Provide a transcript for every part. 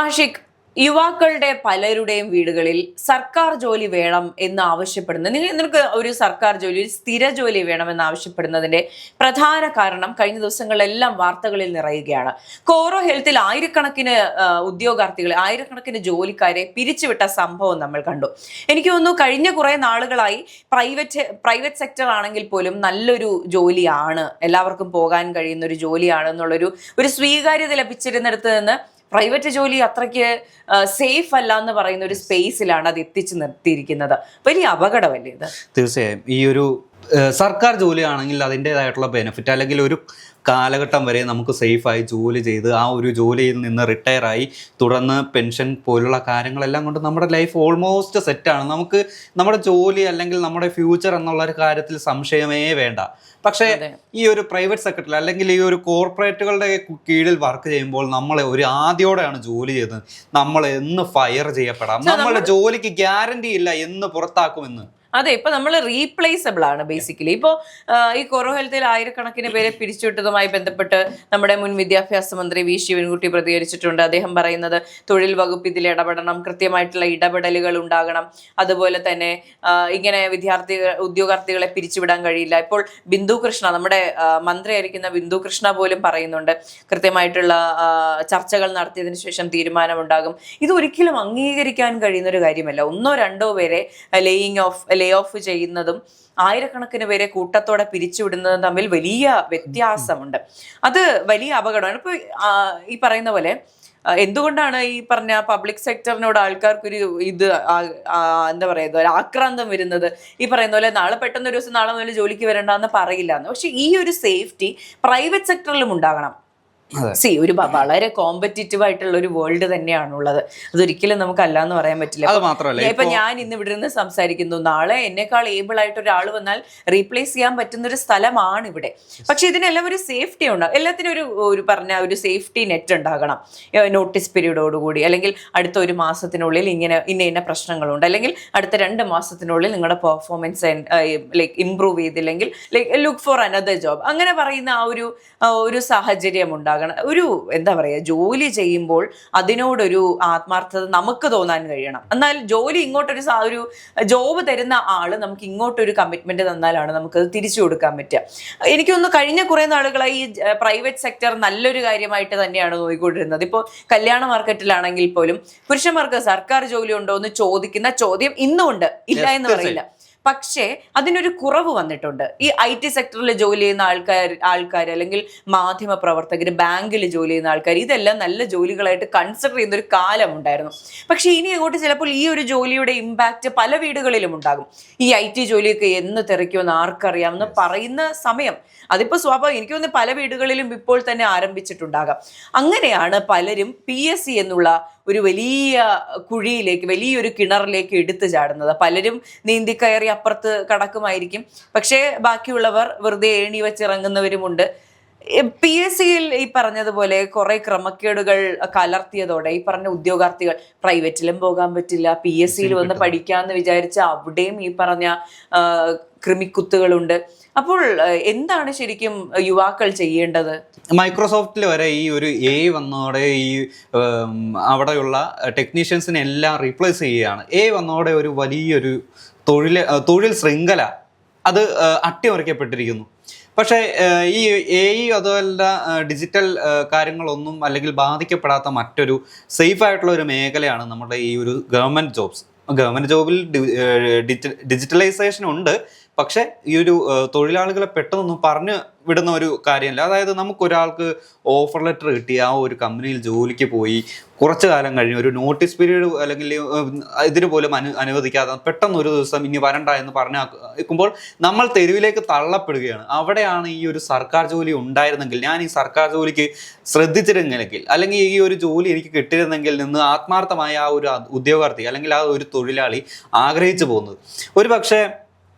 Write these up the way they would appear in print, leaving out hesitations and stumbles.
ആഷിഖ്, യുവാക്കളുടെ പലരുടെയും വീടുകളിൽ സർക്കാർ ജോലി വേണം എന്ന് ആവശ്യപ്പെടുന്നത് നിനക്ക് ഒരു സർക്കാർ ജോലി, ഒരു സ്ഥിര ജോലി വേണമെന്ന് ആവശ്യപ്പെടുന്നതിന്റെ പ്രധാന കാരണം കഴിഞ്ഞ ദിവസങ്ങളിലെല്ലാം വാർത്തകളിൽ നിറയുകയാണ്. കോറോ ഹെൽത്തിൽ ആയിരക്കണക്കിന് ഉദ്യോഗാർത്ഥികളെ, ആയിരക്കണക്കിന് ജോലിക്കാരെ പിരിച്ചുവിട്ട സംഭവം നമ്മൾ കണ്ടു. എനിക്ക് തോന്നുന്നു കഴിഞ്ഞ കുറെ നാളുകളായി പ്രൈവറ്റ് സെക്ടർ ആണെങ്കിൽ പോലും നല്ലൊരു ജോലിയാണ്, എല്ലാവർക്കും പോകാൻ കഴിയുന്ന ഒരു ജോലിയാണ് എന്നുള്ളൊരു സ്വീകാര്യത ലഭിച്ചിരുന്നിടത്ത് നിന്ന് പ്രൈവറ്റ് ജോലി അത്രയ്ക്ക് സേഫ് അല്ല എന്ന് പറയുന്ന ഒരു സ്പേസിലാണ് അത് എത്തിച്ചു നിർത്തിയിരിക്കുന്നത്. വലിയ അപകടമല്ലേ ഇത്? തീർച്ചയായും ഈ ഒരു സർക്കാർ ജോലിയാണെങ്കിൽ അതിൻ്റെതായിട്ടുള്ള ബെനിഫിറ്റ്, അല്ലെങ്കിൽ ഒരു കാലഘട്ടം വരെ നമുക്ക് സേഫായി ജോലി ചെയ്ത് ആ ഒരു ജോലിയിൽ നിന്ന് റിട്ടയറായി തുടർന്ന് പെൻഷൻ പോലുള്ള കാര്യങ്ങളെല്ലാം കൊണ്ട് നമ്മുടെ ലൈഫ് ഓൾമോസ്റ്റ് സെറ്റാണ്. നമുക്ക് നമ്മുടെ ജോലി അല്ലെങ്കിൽ നമ്മുടെ ഫ്യൂച്ചർ എന്നുള്ള ഒരു കാര്യത്തിൽ സംശയമേ വേണ്ട. പക്ഷേ ഈ ഒരു പ്രൈവറ്റ് സെക്ടറിൽ അല്ലെങ്കിൽ ഈ ഒരു കോർപ്പറേറ്റുകളുടെ കീഴിൽ വർക്ക് ചെയ്യുമ്പോൾ നമ്മൾ ഒരു ആദ്യോടെയാണ് ജോലി ചെയ്തത്. നമ്മൾ എന്ന് ഫയർ ചെയ്യപ്പെടാം, നമ്മുടെ ജോലിക്ക് ഗ്യാരണ്ടി ഇല്ല, എന്ന് പുറത്താക്കുമെന്ന്. അതെ, ഇപ്പൊ നമ്മൾ റീപ്ലേസബിൾ ആണ് ബേസിക്കലി. ഇപ്പോൾ ഈ കോറോ ഹെൽത്തിൽ ആയിരക്കണക്കിന് പേരെ പിരിച്ചുവിട്ടതുമായി ബന്ധപ്പെട്ട് നമ്മുടെ മുൻ വിദ്യാഭ്യാസ മന്ത്രി വി ശിവൻകുട്ടി പ്രതികരിച്ചിട്ടുണ്ട്. അദ്ദേഹം പറയുന്നത് തൊഴിൽ വകുപ്പ് ഇതിൽ ഇടപെടണം, കൃത്യമായിട്ടുള്ള ഇടപെടലുകൾ ഉണ്ടാകണം, അതുപോലെ തന്നെ ഇങ്ങനെ ഉദ്യോഗാർത്ഥികളെ പിരിച്ചുവിടാൻ കഴിയില്ല. ഇപ്പോൾ ബിന്ദു കൃഷ്ണ, നമ്മുടെ മന്ത്രിയായിരിക്കുന്ന ബിന്ദു കൃഷ്ണ പോലും പറയുന്നുണ്ട് കൃത്യമായിട്ടുള്ള ചർച്ചകൾ നടത്തിയതിനു ശേഷം തീരുമാനമുണ്ടാകും. ഇത് ഒരിക്കലും അംഗീകരിക്കാൻ കഴിയുന്ന ഒരു കാര്യമല്ല. ഒന്നോ രണ്ടോ പേരെ ലേ ഓഫ് ചെയ്യുന്നതും ആയിരക്കണക്കിന് പേരെ കൂട്ടത്തോടെ പിരിച്ചുവിടുന്നതും തമ്മിൽ വലിയ വ്യത്യാസമുണ്ട്. അത് വലിയ അപകടമാണ്. ഇപ്പൊ ഈ പറയുന്ന പോലെ എന്തുകൊണ്ടാണ് ഈ പറഞ്ഞ പബ്ലിക് സെക്ടറിനോട് ആൾക്കാർക്കൊരു എന്താ പറയുക, ഒരു ആക്രാന്തം വരുന്നത്? ഈ പറയുന്ന പോലെ നാളെ പെട്ടെന്ന് ഒരു ദിവസം നാളെ മുതൽ ജോലിക്ക് വരണ്ടെന്ന് പറയില്ല എന്ന്. പക്ഷെ ഈ ഒരു സേഫ്റ്റി പ്രൈവറ്റ് സെക്ടറിലും ഉണ്ടാകണം. ഒരു വളരെ കോമ്പറ്റീറ്റീവ് ആയിട്ടുള്ള ഒരു വേൾഡ് തന്നെയാണുള്ളത്. അതൊരിക്കലും നമുക്ക് അല്ലാന്ന് പറയാൻ പറ്റില്ല. ഇപ്പൊ ഞാൻ ഇന്ന് ഇവിടെ നിന്ന് സംസാരിക്കുന്നു, നാളെ എന്നെക്കാൾ ഏബിൾ ആയിട്ട് ഒരാൾ വന്നാൽ റീപ്ലേസ് ചെയ്യാൻ പറ്റുന്ന ഒരു സ്ഥലമാണ് ഇവിടെ. പക്ഷെ ഇതിനെല്ലാം ഒരു സേഫ്റ്റി ഉണ്ടാകും. എല്ലാത്തിനും ഒരു സേഫ്റ്റി നെറ്റ് ഉണ്ടാകണം. നോട്ടീസ് പീരീഡോടുകൂടി, അല്ലെങ്കിൽ അടുത്ത ഒരു മാസത്തിനുള്ളിൽ ഇന്ന പ്രശ്നങ്ങളുണ്ട്, അല്ലെങ്കിൽ അടുത്ത 2 മാസത്തിനുള്ളിൽ നിങ്ങളുടെ പെർഫോമൻസ് ഇംപ്രൂവ് ചെയ്തില്ലെങ്കിൽ ലുക്ക് ഫോർ അനദർ ജോബ്, അങ്ങനെ പറയുന്ന ആ ഒരു സാഹചര്യം ഉണ്ടാകണം. എന്താ പറയുക, ജോലി ചെയ്യുമ്പോൾ അതിനോടൊരു ആത്മാർത്ഥത നമുക്ക് തോന്നാൻ കഴിയണം. എന്നാൽ ജോലി ഇങ്ങോട്ടൊരു ജോബ് തരുന്ന ആള് നമുക്ക് ഇങ്ങോട്ടൊരു കമ്മിറ്റ്മെന്റ് തന്നാലാണ് നമുക്കത് തിരിച്ചു കൊടുക്കാൻ പറ്റുക. എനിക്കൊന്ന് കഴിഞ്ഞ കുറെ നാളുകളായി ഈ പ്രൈവറ്റ് സെക്ടർ നല്ലൊരു കാര്യമായിട്ട് തന്നെയാണ് നോക്കിക്കൊണ്ടിരുന്നത്. ഇപ്പോൾ കല്യാണ മാർക്കറ്റിലാണെങ്കിൽ പോലും പുരുഷന്മാർക്ക് സർക്കാർ ജോലി ഉണ്ടോ എന്ന് ചോദിക്കുന്ന ചോദ്യം ഇന്നും ഉണ്ട്, ഇല്ല എന്ന് പറയില്ല. പക്ഷേ അതിനൊരു കുറവ് വന്നിട്ടുണ്ട്. ഈ IT സെക്ടറിൽ ജോലി ചെയ്യുന്ന ആൾക്കാർ അല്ലെങ്കിൽ മാധ്യമ പ്രവർത്തകർ, ബാങ്കിൽ ജോലി ചെയ്യുന്ന ആൾക്കാർ, ഇതെല്ലാം നല്ല ജോലികളായിട്ട് കൺസിഡർ ചെയ്യുന്ന ഒരു കാലം ഉണ്ടായിരുന്നു. പക്ഷെ ഇനി അങ്ങോട്ട് ചിലപ്പോൾ ഈ ഒരു ജോലിയുടെ ഇമ്പാക്റ്റ് പല വീടുകളിലും ഉണ്ടാകും. ഈ IT ജോലിയൊക്കെ എന്ന് തെറിക്കുമെന്ന് ആർക്കറിയാമെന്ന് പറയുന്ന സമയം അതിപ്പോൾ സ്വാഭാവികം. എനിക്ക് തോന്നുന്നു പല വീടുകളിലും ഇപ്പോൾ തന്നെ ആരംഭിച്ചിട്ടുണ്ടാകാം. അങ്ങനെയാണ് പലരും PSC എന്നുള്ള ഒരു വലിയ കുഴിയിലേക്ക്, വലിയൊരു കിണറിലേക്ക് എടുത്തു ചാടുന്നത്. പലരും നീന്തിക്കയറി അപ്പുറത്ത് കടക്കുമായിരിക്കും, പക്ഷേ ബാക്കിയുള്ളവർ വെറുതെ ഏണി വെച്ചിറങ്ങുന്നവരുമുണ്ട്. PSCയിൽ ഈ പറഞ്ഞതുപോലെ കുറെ ക്രമക്കേടുകൾ കലർത്തിയതോടെ ഈ പറഞ്ഞ ഉദ്യോഗാർത്ഥികൾ പ്രൈവറ്റിലും പോകാൻ പറ്റില്ല, PSCയിൽ വന്ന് പഠിക്കാമെന്ന് വിചാരിച്ച അവിടെയും ഈ പറഞ്ഞ കൃമിക്കുത്തുകളുണ്ട്. അപ്പോൾ എന്താണ് ശരിക്കും യുവാക്കൾ ചെയ്യേണ്ടത്? മൈക്രോസോഫ്റ്റിൽ വരെ ഈ ഒരു വന്നതോടെ ഈ അവിടെയുള്ള ടെക്നീഷ്യൻസിനെ എല്ലാം റീപ്ലേസ് ചെയ്യുകയാണ്. വന്നതോടെ ഒരു വലിയൊരു തൊഴിൽ ശൃംഖല അത് അട്ടിമറിക്കപ്പെട്ടിരിക്കുന്നു. പക്ഷേ ഈ അതുപോലെ ഡിജിറ്റൽ കാര്യങ്ങളൊന്നും അല്ലെങ്കിൽ ബാധിക്കപ്പെടാത്ത മറ്റൊരു സേഫ് ആയിട്ടുള്ള ഒരു മേഖലയാണ് നമ്മുടെ ഈ ഒരു ഗവൺമെൻറ് ജോബ്സ്. ഗവൺമെൻറ് ജോബിൽ ഡിജിറ്റലൈസേഷൻ ഉണ്ട്, പക്ഷേ ഈ ഒരു തൊഴിലാളികളെ പെട്ടെന്നൊന്നും പറഞ്ഞു വിടുന്ന ഒരു കാര്യമല്ല. അതായത് നമുക്കൊരാൾക്ക് ഓഫർ ലെറ്റർ കിട്ടി ആ ഒരു കമ്പനിയിൽ ജോലിക്ക് പോയി കുറച്ചു കാലം കഴിഞ്ഞ് ഒരു നോട്ടീസ് പീരീഡ് അല്ലെങ്കിൽ ഇതിന് പോലും അനുവദിക്കാതെ പെട്ടെന്ന് ഒരു ദിവസം ഇനി വരണ്ട എന്ന് പറഞ്ഞേക്കുമ്പോൾ നമ്മൾ തെരുവിലേക്ക് തള്ളപ്പെടുകയാണ്. അവിടെയാണ് ഈ ഒരു സർക്കാർ ജോലി ഉണ്ടായിരുന്നെങ്കിൽ, ഞാൻ ഈ സർക്കാർ ജോലിക്ക് ശ്രദ്ധിച്ചിരുന്നെങ്കിൽ, അല്ലെങ്കിൽ ഈ ഒരു ജോലി എനിക്ക് കിട്ടിയിരുന്നെങ്കിൽ നിന്ന് ആത്മാർത്ഥമായ ആ ഒരു ഉദ്യോഗാർത്ഥി അല്ലെങ്കിൽ ആ ഒരു തൊഴിലാളി ആഗ്രഹിച്ചു പോകുന്നത്. ഒരു പക്ഷേ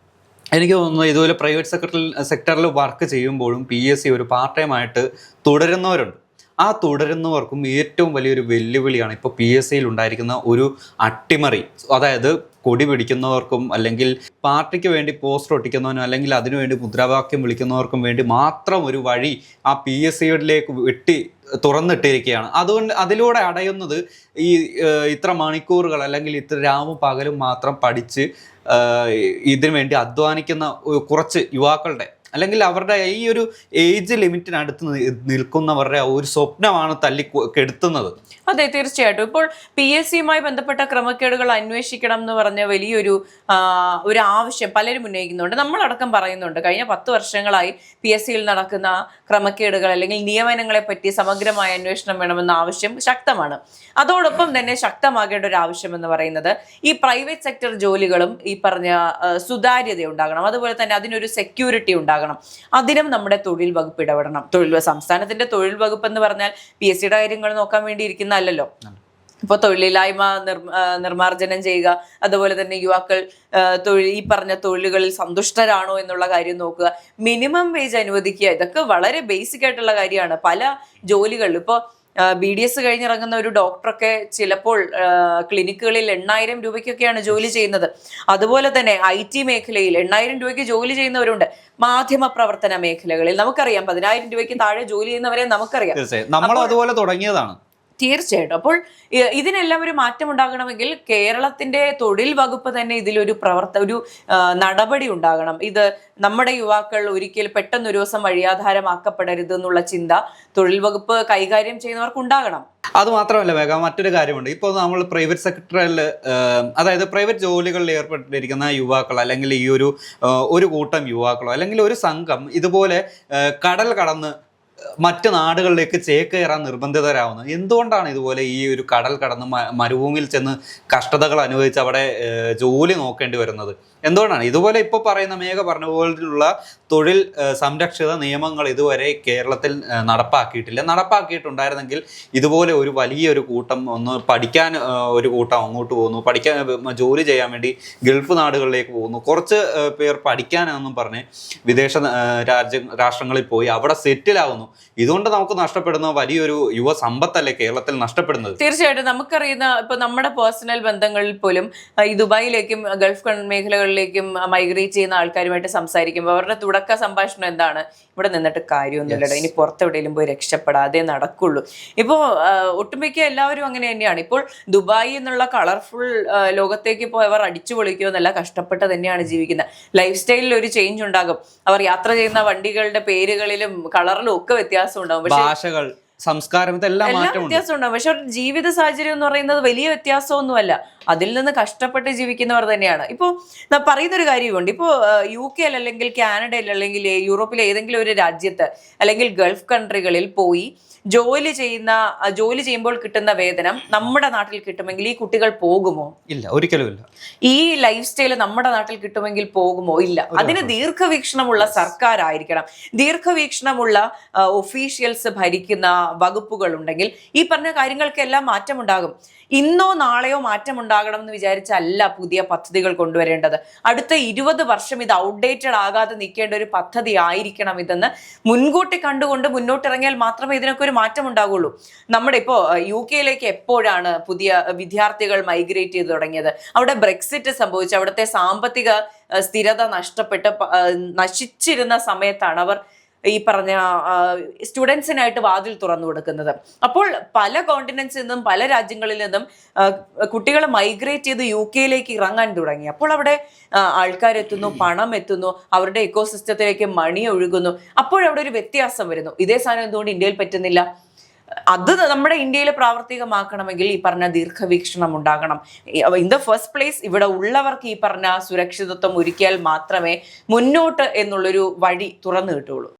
എനിക്ക് തോന്നുന്നു ഇതുപോലെ പ്രൈവറ്റ് സെക്ടറിൽ വർക്ക് ചെയ്യുമ്പോഴും PSC ഒരു പാർട്ട് ടൈം ആയിട്ട് തുടരുന്നവരുണ്ട്. ആ തുടരുന്നവർക്കും ഏറ്റവും വലിയൊരു വെല്ലുവിളിയാണ് ഇപ്പോൾ PSCയിൽ ഉണ്ടായിരിക്കുന്ന ഒരു അട്ടിമറി. അതായത് കൊടി പിടിക്കുന്നവർക്കും അല്ലെങ്കിൽ പാർട്ടിക്ക് വേണ്ടി പോസ്റ്റർ ഒട്ടിക്കുന്നവനും അല്ലെങ്കിൽ അതിനുവേണ്ടി മുദ്രാവാക്യം വിളിക്കുന്നവർക്കും വേണ്ടി മാത്രം ഒരു വഴി ആ PSCയിലേക്ക് തുറന്നിട്ടിരിക്കുകയാണ്. അതുകൊണ്ട് അതിലൂടെ അടയുന്നത് ഈ ഇത്ര മണിക്കൂറുകൾ അല്ലെങ്കിൽ ഇത്ര രാവും പകലും മാത്രം പഠിച്ച് ഇതിനു വേണ്ടി അധ്വാനിക്കുന്ന കുറച്ച് യുവാക്കളുടെ അല്ലെങ്കിൽ അവരുടെ ഈ ഒരു ഏജ് ലിമിറ്റിനടുത്ത് നിൽക്കുന്നവരുടെ ഒരു സ്വപ്നമാണ് കെടുത്തുന്നത്. അതെ, തീർച്ചയായിട്ടും. ഇപ്പോൾ PSCയുമായി ബന്ധപ്പെട്ട ക്രമക്കേടുകൾ അന്വേഷിക്കണം എന്ന് പറഞ്ഞ വലിയൊരു ആവശ്യം പലരും ഉന്നയിക്കുന്നുണ്ട്. നമ്മളടക്കം പറയുന്നുണ്ട്. കഴിഞ്ഞ 10 വർഷങ്ങളായി PSCയിൽ നടക്കുന്ന ക്രമക്കേടുകൾ അല്ലെങ്കിൽ നിയമനങ്ങളെ പറ്റി സമഗ്രമായ അന്വേഷണം വേണമെന്ന ആവശ്യം ശക്തമാണ്. അതോടൊപ്പം തന്നെ ശക്തമാകേണ്ട ഒരു ആവശ്യം എന്ന് പറയുന്നത് ഈ പ്രൈവറ്റ് സെക്ടർ ജോലികളും ഈ പറഞ്ഞ സുതാര്യത ഉണ്ടാകണം, അതുപോലെ തന്നെ അതിനൊരു സെക്യൂരിറ്റി ഉണ്ടാകണം. അതിനും നമ്മുടെ തൊഴിൽ വകുപ്പ് ഇടപെടണം. സംസ്ഥാനത്തിന്റെ തൊഴിൽ വകുപ്പ് എന്ന് പറഞ്ഞാൽ PSCയുടെ കാര്യങ്ങൾ നോക്കാൻ വേണ്ടി ഇരിക്കുന്നതല്ലല്ലോ. ഇപ്പോൾ തൊഴിലില്ലായ്മ നിർമ്മാർജ്ജനം ചെയ്യുക, അതുപോലെ തന്നെ യുവാക്കൾ ഈ പറഞ്ഞ തൊഴിലുകളിൽ സന്തുഷ്ടരാണോ എന്നുള്ള കാര്യം നോക്കുക, മിനിമം വേജ് അനുവദിക്കുക, ഇതൊക്കെ വളരെ ബേസിക് ആയിട്ടുള്ള കാര്യമാണ്. പല ജോലികളിലും ഇപ്പോൾ BDS കഴിഞ്ഞിറങ്ങുന്ന ഒരു ഡോക്ടറൊക്കെ ചിലപ്പോൾ ക്ലിനിക്കുകളിൽ 8,000 രൂപയ്ക്കൊക്കെയാണ് ജോലി ചെയ്യുന്നത്. അതുപോലെ തന്നെ IT മേഖലയിൽ 8,000 രൂപയ്ക്ക് ജോലി ചെയ്യുന്നവരുണ്ട്. മാധ്യമ പ്രവർത്തന മേഖലകളിൽ നമുക്കറിയാം 10,000 രൂപയ്ക്ക് താഴെ ജോലി ചെയ്യുന്നവരെ നമുക്കറിയാം. നമ്മൾ അതുപോലെ തുടങ്ങിയതാണ്. തീർച്ചയായിട്ടും. അപ്പോൾ ഇതിനെല്ലാം ഒരു മാറ്റം ഉണ്ടാകണമെങ്കിൽ കേരളത്തിന്റെ തൊഴിൽ വകുപ്പ് തന്നെ ഇതിലൊരു നടപടി ഉണ്ടാകണം. ഇത് നമ്മുടെ യുവാക്കൾ ഒരിക്കൽ പെട്ടെന്നൊരു ദിവസം വഴിയാധാരമാക്കപ്പെടരുത് എന്നുള്ള ചിന്ത തൊഴിൽ വകുപ്പ് കൈകാര്യം ചെയ്യുന്നവർക്ക് ഉണ്ടാകണം. അത് മാത്രമല്ല വേഗം മറ്റൊരു കാര്യമുണ്ട്. ഇപ്പോൾ നമ്മൾ പ്രൈവറ്റ് സെക്ടറിൽ അതായത് പ്രൈവറ്റ് ജോലികളിൽ ഏർപ്പെട്ടിരിക്കുന്ന യുവാക്കൾ അല്ലെങ്കിൽ ഈ ഒരു കൂട്ടം യുവാക്കളോ അല്ലെങ്കിൽ ഒരു സംഘം ഇതുപോലെ കടൽ കടന്ന് മറ്റ് നാടുകളിലേക്ക് ചേക്കേറാൻ നിർബന്ധിതരാവുന്നത് എന്തുകൊണ്ടാണ്? ഇതുപോലെ ഈ ഒരു കടൽ കടന്ന് മരുഭൂമിയിൽ ചെന്ന് കഷ്ടതകൾ അനുഭവിച്ച് അവിടെ ജോലി നോക്കേണ്ടി വരുന്നത് എന്തുകൊണ്ടാണ്? ഇതുപോലെ ഇപ്പോൾ പറയുന്ന മേഘ പറഞ്ഞ പോലുള്ള തൊഴിൽ സംരക്ഷിത നിയമങ്ങൾ ഇതുവരെ കേരളത്തിൽ നടപ്പാക്കിയിട്ടുണ്ടായിരുന്നെങ്കിൽ ഇതുപോലെ ഒരു വലിയൊരു കൂട്ടം പഠിക്കാൻ ഒരു കൂട്ടം അങ്ങോട്ട് പോകുന്നു, ജോലി ചെയ്യാൻ വേണ്ടി ഗൾഫ് നാടുകളിലേക്ക് പോകുന്നു, കുറച്ച് പേർ പഠിക്കാനെന്നും പറഞ്ഞ് വിദേശ രാഷ്ട്രങ്ങളിൽ പോയി അവിടെ സെറ്റിലാവുന്നു. ഇതുകൊണ്ട് നമുക്ക് നഷ്ടപ്പെടുന്ന വലിയൊരു യുവ സമ്പത്തല്ലേ കേരളത്തിൽ നഷ്ടപ്പെടുന്നത്? തീർച്ചയായിട്ടും. നമുക്കറിയുന്ന ഇപ്പൊ നമ്മുടെ പേഴ്സണൽ ബന്ധങ്ങളിൽ പോലും ഈ ദുബായിലേക്കും ഗൾഫ് മേഖലകളിലേക്കും മൈഗ്രേറ്റ് ചെയ്യുന്ന ആൾക്കാരുമായിട്ട് സംസാരിക്കുമ്പോൾ അവരുടെ തുടക്ക സംഭാഷണം എന്താണ്? ഇവിടെ നിന്നിട്ട് കാര്യമൊന്നുമില്ലടോ, ഇനി പുറത്തെവിടെയെങ്കിലും പോയി രക്ഷപ്പെടാതെ നടക്കുള്ളൂ. ഇപ്പോൾ ഒട്ടുമിക്ക എല്ലാവരും അങ്ങനെ തന്നെയാണ്. ഇപ്പോൾ ദുബായി എന്നുള്ള കളർഫുൾ ലോകത്തേക്ക് പോയവർ അടിച്ചു പൊളിക്കുമെന്നല്ല, കഷ്ടപ്പെട്ട് തന്നെയാണ് ജീവിക്കുന്നത്. ലൈഫ് സ്റ്റൈലിൽ ഒരു ചേഞ്ച് ഉണ്ടാകും. അവർ യാത്ര ചെയ്യുന്ന വണ്ടികളുടെ പേരുകളിലും കളറിലും ഒക്കെ വ്യത്യാസം ഉണ്ടാകും. ഭാഷകൾ, സംസ്കാരം, എല്ലാം വ്യത്യാസം ഉണ്ടാകും. പക്ഷെ അവരുടെ ജീവിത സാഹചര്യം എന്ന് പറയുന്നത് വലിയ വ്യത്യാസമൊന്നുമല്ല. അതിൽ നിന്ന് കഷ്ടപ്പെട്ട് ജീവിക്കുന്നവർ തന്നെയാണ്. ഇപ്പോൾ പറയുന്നൊരു കാര്യമുണ്ട്. ഇപ്പോൾ UK അല്ലെങ്കിൽ കാനഡയിൽ അല്ലെങ്കിൽ യൂറോപ്പിലെ ഏതെങ്കിലും ഒരു രാജ്യത്ത് അല്ലെങ്കിൽ ഗൾഫ് കൺട്രികളിൽ പോയി ജോലി ചെയ്യുമ്പോൾ കിട്ടുന്ന വേതനം നമ്മുടെ നാട്ടിൽ കിട്ടുമെങ്കിൽ ഈ കുട്ടികൾ പോകുമോ? ഇല്ല, ഒരിക്കലും ഇല്ല. ഈ ലൈഫ് സ്റ്റൈല് നമ്മുടെ നാട്ടിൽ കിട്ടുമെങ്കിൽ പോകുമോ? ഇല്ല. അതിന് ദീർഘവീക്ഷണമുള്ള സർക്കാർ ആയിരിക്കണം. ദീർഘവീക്ഷണമുള്ള ഒഫീഷ്യൽസ് ഭരിക്കുന്ന വകുപ്പുകൾ ഉണ്ടെങ്കിൽ ഈ പറഞ്ഞ കാര്യങ്ങൾക്കെല്ലാം മാറ്റമുണ്ടാകും. ഇന്നോ നാളെയോ മാറ്റമുണ്ടാകണം എന്ന് വിചാരിച്ചല്ല പുതിയ പദ്ധതികൾ കൊണ്ടുവരേണ്ടത്. അടുത്ത 20 വർഷം ഇത് ഔട്ട്ഡേറ്റഡ് ആകാതെ നിൽക്കേണ്ട ഒരു പദ്ധതി ആയിരിക്കണം ഇതെന്ന് മുൻകൂട്ടി കണ്ടുകൊണ്ട് മുന്നോട്ടിറങ്ങിയാൽ മാത്രമേ ഇതിനൊക്കെ ഒരു മാറ്റം ഉണ്ടാകുള്ളൂ. നമ്മുടെ ഇപ്പോൾ UK എപ്പോഴാണ് പുതിയ വിദ്യാർത്ഥികൾ മൈഗ്രേറ്റ് ചെയ്ത് തുടങ്ങിയത്? അവിടെ ബ്രെക്സിറ്റ് സംഭവിച്ചു. അവിടുത്തെ സാമ്പത്തിക സ്ഥിരത നശിച്ചിരുന്ന സമയത്താണ് അവർ ഈ പറഞ്ഞ സ്റ്റുഡൻസിനായിട്ട് വാതിൽ തുറന്നു കൊടുക്കുന്നത്. അപ്പോൾ പല കോണ്ടിനെന്റ്സിൽ നിന്നും പല രാജ്യങ്ങളിൽ നിന്നും കുട്ടികൾ മൈഗ്രേറ്റ് ചെയ്ത് UK ഇറങ്ങാൻ തുടങ്ങി. അപ്പോൾ അവിടെ ആൾക്കാരെത്തുന്നു, പണം എത്തുന്നു, അവരുടെ ഇക്കോസിസ്റ്റത്തിലേക്ക് മണി ഒഴുകുന്നു. അപ്പോഴവിടെ ഒരു വ്യത്യാസം വരുന്നു. ഇതേ സാധനം എന്തുകൊണ്ട് ഇന്ത്യയിൽ പറ്റുന്നില്ല? അത് നമ്മുടെ ഇന്ത്യയിൽ പ്രാവർത്തികമാക്കണമെങ്കിൽ ഈ പറഞ്ഞ ദീർഘവീക്ഷണം ഉണ്ടാകണം. ഇൻ ദ ഫസ്റ്റ് പ്ലേസ് ഇവിടെ ഉള്ളവർക്ക് ഈ പറഞ്ഞ സുരക്ഷിതത്വം ഒരുക്കിയാൽ മാത്രമേ മുന്നോട്ട് എന്നുള്ളൊരു വഴി തുറന്നു കിട്ടുള്ളൂ.